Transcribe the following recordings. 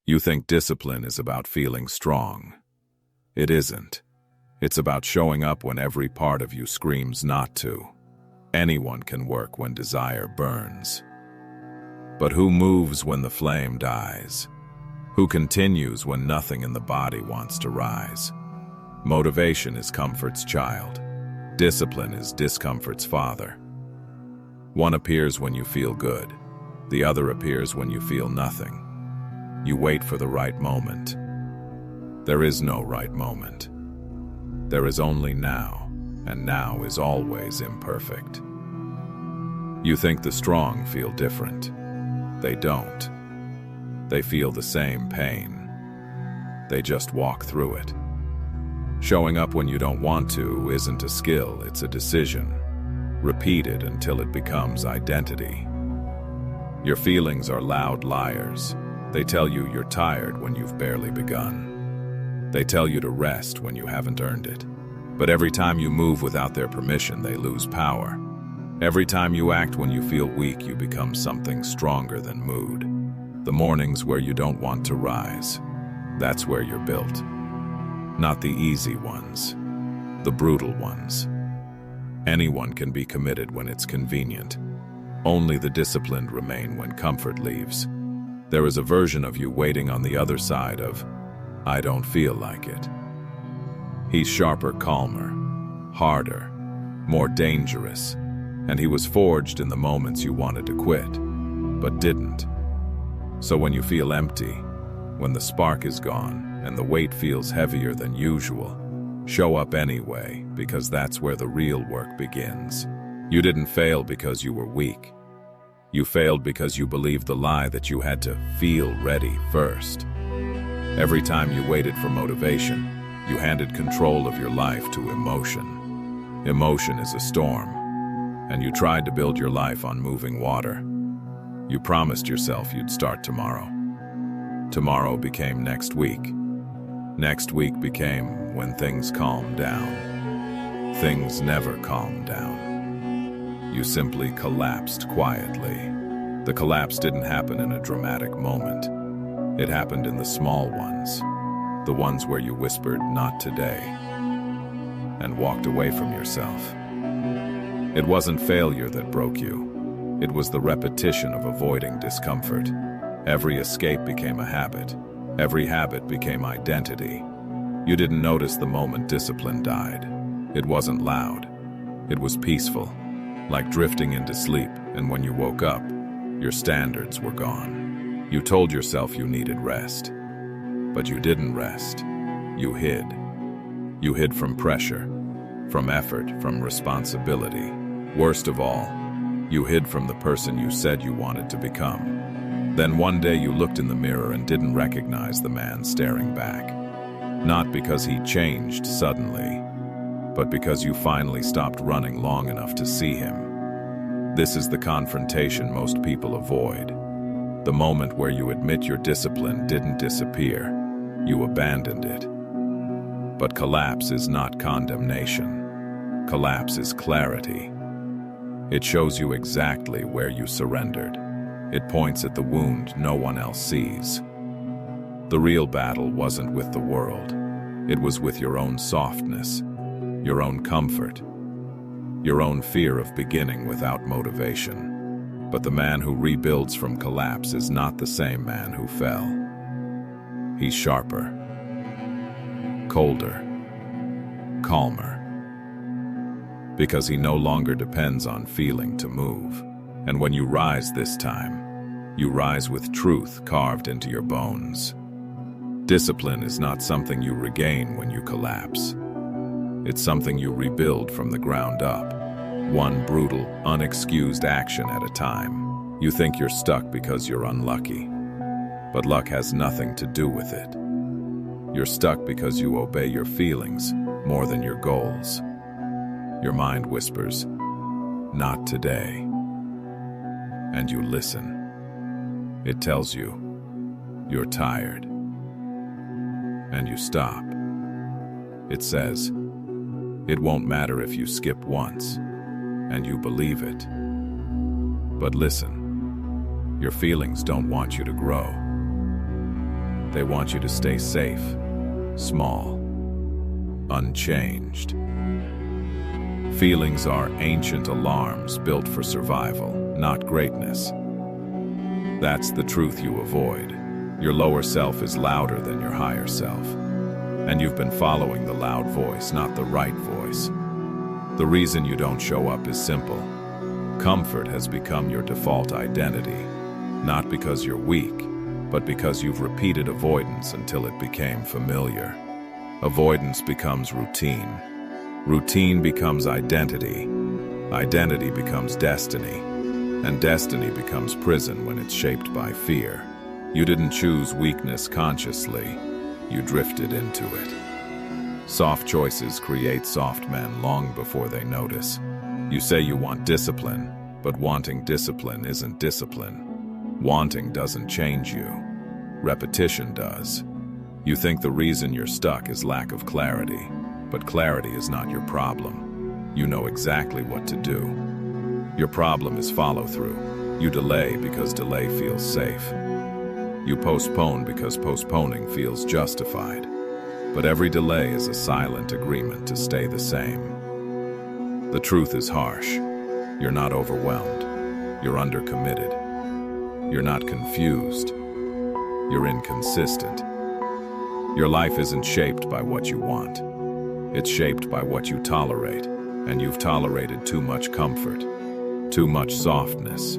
You think discipline is about feeling strong. It isn't. It's about showing up when every part of you screams not to. Anyone can work when desire burns. But who moves when the flame dies? Who continues when nothing in the body wants to rise? Motivation is comfort's child. Discipline is discomfort's father. One appears when you feel good. The other appears when you feel nothing. You wait for the right moment. There is no right moment. There is only now, and now is always imperfect. You think the strong feel different. They don't. They feel the same pain. They just walk through it. Showing up when you don't want to isn't a skill, it's a decision. Repeat it until it becomes identity. Your feelings are loud liars. They tell you you're tired when you've barely begun. They tell you to rest when you haven't earned it. But every time you move without their permission, they lose power. Every time you act when you feel weak, you become something stronger than mood. The mornings where you don't want to rise, that's where you're built. Not the easy ones, the brutal ones. Anyone can be committed when it's convenient. Only the disciplined remain when comfort leaves. There is a version of you waiting on the other side of, I don't feel like it. He's sharper, calmer, harder, more dangerous, and he was forged in the moments you wanted to quit, but didn't. So when you feel empty, when the spark is gone and the weight feels heavier than usual, show up anyway, because that's where the real work begins. You didn't fail because you were weak. You failed because you believed the lie that you had to feel ready first. Every time you waited for motivation, you handed control of your life to emotion. Emotion is a storm, and you tried to build your life on moving water. You promised yourself you'd start tomorrow. Tomorrow became next week. Next week became when things calmed down. Things never calmed down. You simply collapsed quietly. The collapse didn't happen in a dramatic moment. It happened in the small ones, the ones where you whispered, "Not today," and walked away from yourself. It wasn't failure that broke you. It was the repetition of avoiding discomfort. Every escape became a habit. Every habit became identity. You didn't notice the moment discipline died. It wasn't loud. It was peaceful, like drifting into sleep, and when you woke up, your standards were gone. You told yourself you needed rest. But you didn't rest. You hid. You hid from pressure, from effort, from responsibility. Worst of all, you hid from the person you said you wanted to become. Then one day you looked in the mirror and didn't recognize the man staring back. Not because he changed suddenly, but because you finally stopped running long enough to see him. This is the confrontation most people avoid. The moment where you admit your discipline didn't disappear, you abandoned it. But collapse is not condemnation. Collapse is clarity. It shows you exactly where you surrendered. It points at the wound no one else sees. The real battle wasn't with the world. It was with your own softness, your own comfort, your own fear of beginning without motivation. But the man who rebuilds from collapse is not the same man who fell. He's sharper, colder, calmer, because he no longer depends on feeling to move. And when you rise this time, you rise with truth carved into your bones. Discipline is not something you regain when you collapse. It's something you rebuild from the ground up, one brutal, unexcused action at a time. You think you're stuck because you're unlucky, but luck has nothing to do with it. You're stuck because you obey your feelings more than your goals. Your mind whispers, "Not today." And you listen. It tells you, you're tired. And you stop. It says, it won't matter if you skip once, and you believe it. But listen, your feelings don't want you to grow. They want you to stay safe, small, unchanged. Feelings are ancient alarms built for survival, not greatness. That's the truth you avoid. Your lower self is louder than your higher self. And you've been following the loud voice, not the right voice. The reason you don't show up is simple. Comfort has become your default identity, not because you're weak, but because you've repeated avoidance until it became familiar. Avoidance becomes routine. Routine becomes identity. Identity becomes destiny. And destiny becomes prison when it's shaped by fear. You didn't choose weakness consciously. You drifted into it. Soft choices create soft men long before they notice. You say you want discipline, but wanting discipline isn't discipline. Wanting doesn't change you. Repetition does. You think the reason you're stuck is lack of clarity, but clarity is not your problem. You know exactly what to do. Your problem is follow-through. You delay because delay feels safe. You postpone because postponing feels justified. But every delay is a silent agreement to stay the same. The truth is harsh. You're not overwhelmed. You're undercommitted. You're not confused. You're inconsistent. Your life isn't shaped by what you want. It's shaped by what you tolerate, and you've tolerated too much comfort, too much softness,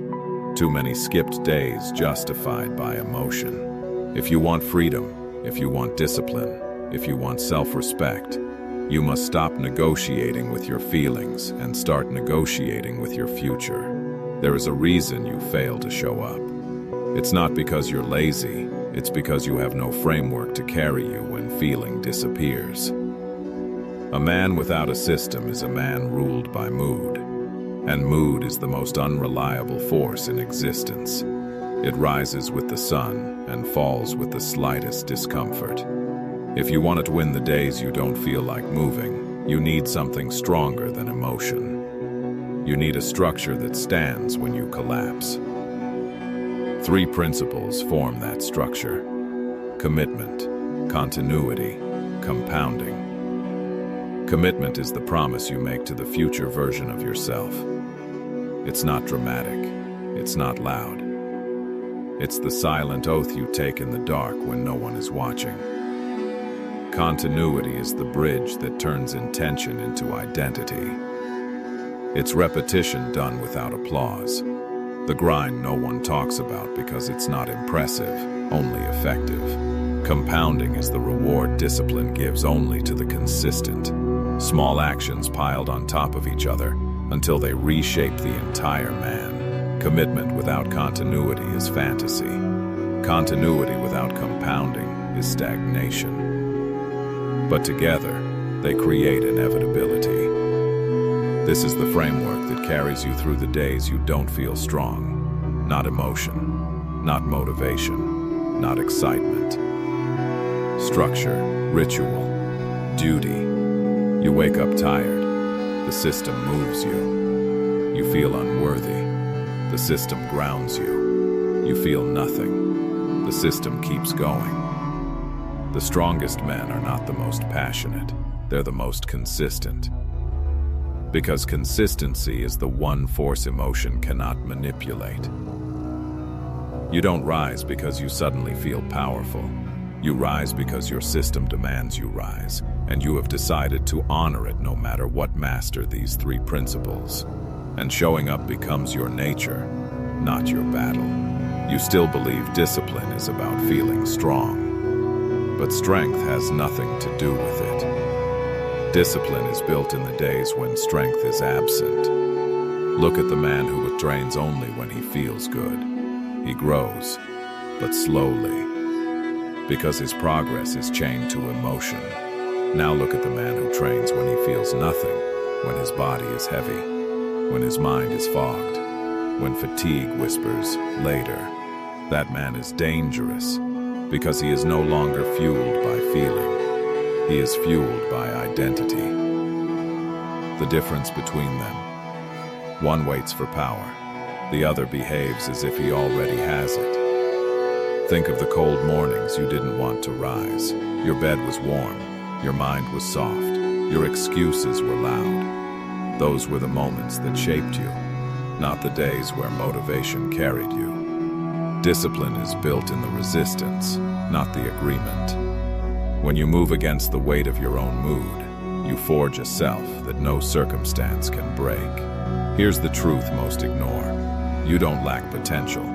too many skipped days justified by emotion. If you want freedom, if you want discipline, if you want self-respect, you must stop negotiating with your feelings and start negotiating with your future. There is a reason you fail to show up. It's not because you're lazy, it's because you have no framework to carry you when feeling disappears. A man without a system is a man ruled by mood, and mood is the most unreliable force in existence. It rises with the sun and falls with the slightest discomfort. If you want to win the days you don't feel like moving, you need something stronger than emotion. You need a structure that stands when you collapse. 3 principles form that structure: commitment, continuity, compounding. Commitment is the promise you make to the future version of yourself. It's not dramatic. It's not loud. It's the silent oath you take in the dark when no one is watching. Continuity is the bridge that turns intention into identity. It's repetition done without applause. The grind no one talks about because it's not impressive, only effective. Compounding is the reward discipline gives only to the consistent. Small actions piled on top of each other until they reshape the entire man. Commitment without continuity is fantasy. Continuity without compounding is stagnation. But together, they create inevitability. This is the framework that carries you through the days you don't feel strong. Not emotion, not motivation, not excitement. Structure, ritual, duty. You wake up tired. The system moves you. You feel unworthy. The system grounds you. You feel nothing. The system keeps going. The strongest men are not the most passionate. They're the most consistent. Because consistency is the one force emotion cannot manipulate. You don't rise because you suddenly feel powerful. You rise because your system demands you rise, and you have decided to honor it no matter what. Master these 3 principles, and showing up becomes your nature, not your battle. You still believe discipline is about feeling strong, but strength has nothing to do with it. Discipline is built in the days when strength is absent. Look at the man who trains only when he feels good. He grows, but slowly, because his progress is chained to emotion. Now look at the man who trains when he feels nothing, when his body is heavy, when his mind is fogged, when fatigue whispers, later. That man is dangerous, because he is no longer fueled by feeling. He is fueled by identity. The difference between them: one waits for power, the other behaves as if he already has it. Think of the cold mornings you didn't want to rise. Your bed was warm, your mind was soft, your excuses were loud. Those were the moments that shaped you, not the days where motivation carried you. Discipline is built in the resistance, not the agreement. When you move against the weight of your own mood, you forge a self that no circumstance can break. Here's the truth most ignore. You don't lack potential,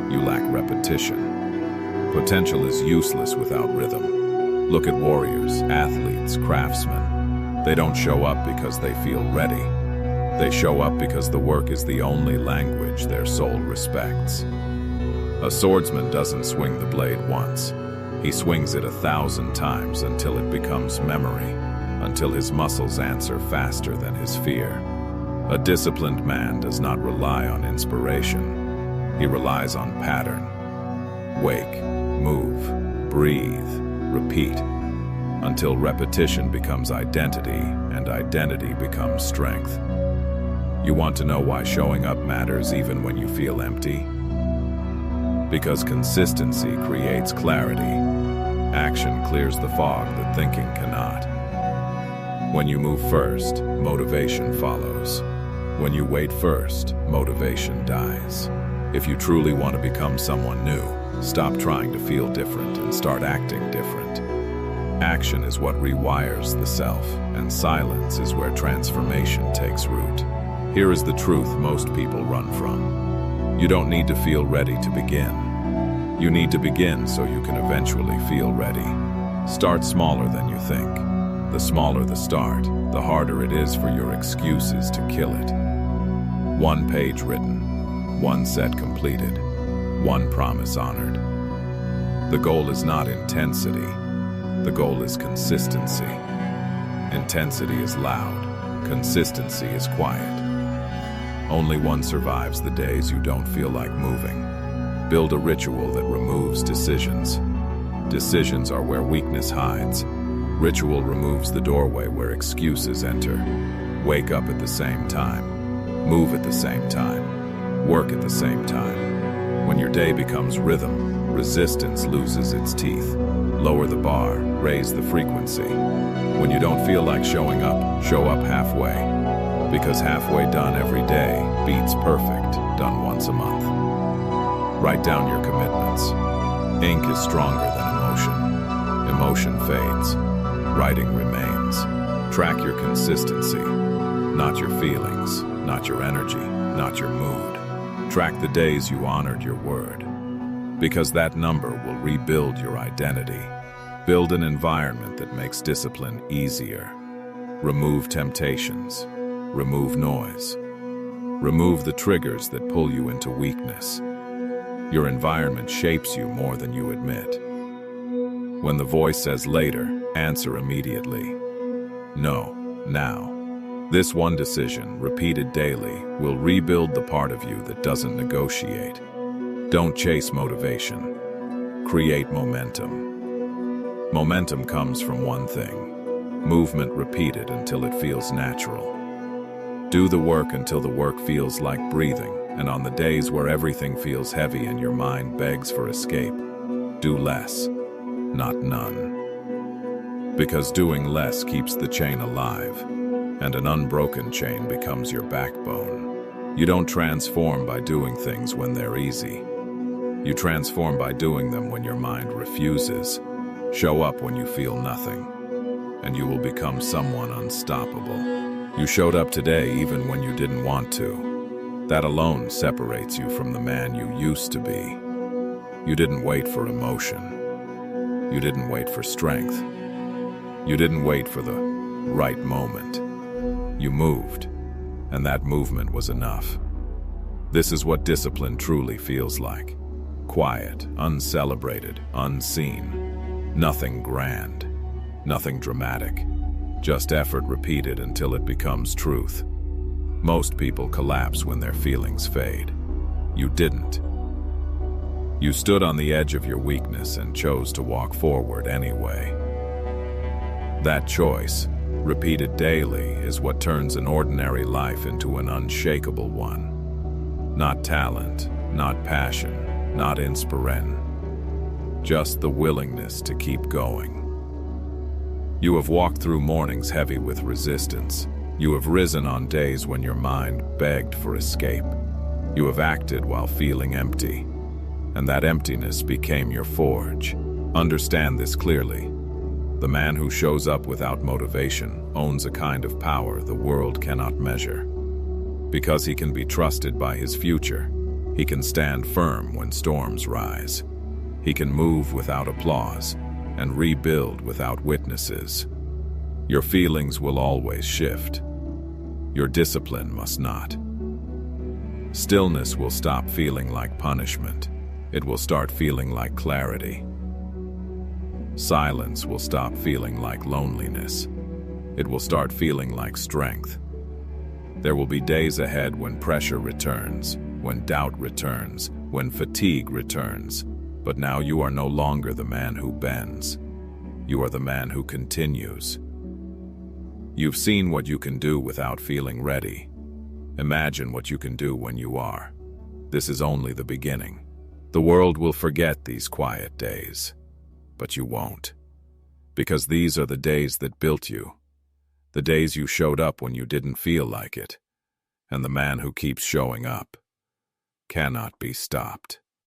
you lack repetition. Potential is useless without rhythm. Look at warriors, athletes, craftsmen. They don't show up because they feel ready. They show up because the work is the only language their soul respects. A swordsman doesn't swing the blade once. He swings it 1,000 times until it becomes memory, until his muscles answer faster than his fear. A disciplined man does not rely on inspiration. He relies on pattern. Wake, move, breathe, repeat, until repetition becomes identity and identity becomes strength. You want to know why showing up matters even when you feel empty? Because consistency creates clarity. Action clears the fog that thinking cannot. When you move first, motivation follows. When you wait first, motivation dies. If you truly want to become someone new, stop trying to feel different and start acting different. Action is what rewires the self, and silence is where transformation takes root. Here is the truth most people run from. You don't need to feel ready to begin. You need to begin so you can eventually feel ready. Start smaller than you think. The smaller the start, the harder it is for your excuses to kill it. 1 page written, 1 set completed, 1 promise honored. The goal is not intensity. The goal is consistency. Intensity is loud. Consistency is quiet. Only one survives the days you don't feel like moving. Build a ritual that removes decisions. Decisions are where weakness hides. Ritual removes the doorway where excuses enter. Wake up at the same time. Move at the same time. Work at the same time. When your day becomes rhythm, resistance loses its teeth. Lower the bar, raise the frequency. When you don't feel like showing up, show up halfway. Because halfway done every day beats perfect done once a month. Write down your commitments. Ink is stronger than emotion. Emotion fades. Writing remains. Track your consistency, not your feelings, not your energy, not your mood. Track the days you honored your word, because that number will rebuild your identity. Build an environment that makes discipline easier. Remove temptations. Remove noise. Remove the triggers that pull you into weakness. Your environment shapes you more than you admit. When the voice says later, answer immediately. No, now. This one decision, repeated daily, will rebuild the part of you that doesn't negotiate. Don't chase motivation. Create momentum. Momentum comes from one thing: movement repeated until it feels natural. Do the work until the work feels like breathing, and on the days where everything feels heavy and your mind begs for escape, do less, not none. Because doing less keeps the chain alive, and an unbroken chain becomes your backbone. You don't transform by doing things when they're easy. You transform by doing them when your mind refuses. Show up when you feel nothing, and you will become someone unstoppable. You showed up today even when you didn't want to. That alone separates you from the man you used to be. You didn't wait for emotion. You didn't wait for strength. You didn't wait for the right moment. You moved, and that movement was enough. This is what discipline truly feels like. Quiet, uncelebrated, unseen. Nothing grand, nothing dramatic. Just effort repeated until it becomes truth. Most people collapse when their feelings fade. You didn't. You stood on the edge of your weakness and chose to walk forward anyway. That choice, repeated daily, is what turns an ordinary life into an unshakable one. Not talent, not passion, not inspiration. just the willingness to keep going. You have walked through mornings heavy with resistance. You have risen on days when your mind begged for escape. You have acted while feeling empty, and that emptiness became your forge. Understand this clearly. The man who shows up without motivation owns a kind of power the world cannot measure. Because he can be trusted by his future, he can stand firm when storms rise. He can move without applause and rebuild without witnesses. Your feelings will always shift. Your discipline must not. Stillness will stop feeling like punishment. It will start feeling like clarity. Silence will stop feeling like loneliness. It will start feeling like strength. There will be days ahead when pressure returns, when doubt returns, when fatigue returns. But now you are no longer the man who bends. You are the man who continues. You've seen what you can do without feeling ready. Imagine what you can do when you are. This is only the beginning. The world will forget these quiet days. But you won't. Because these are the days that built you. The days you showed up when you didn't feel like it. And the man who keeps showing up cannot be stopped.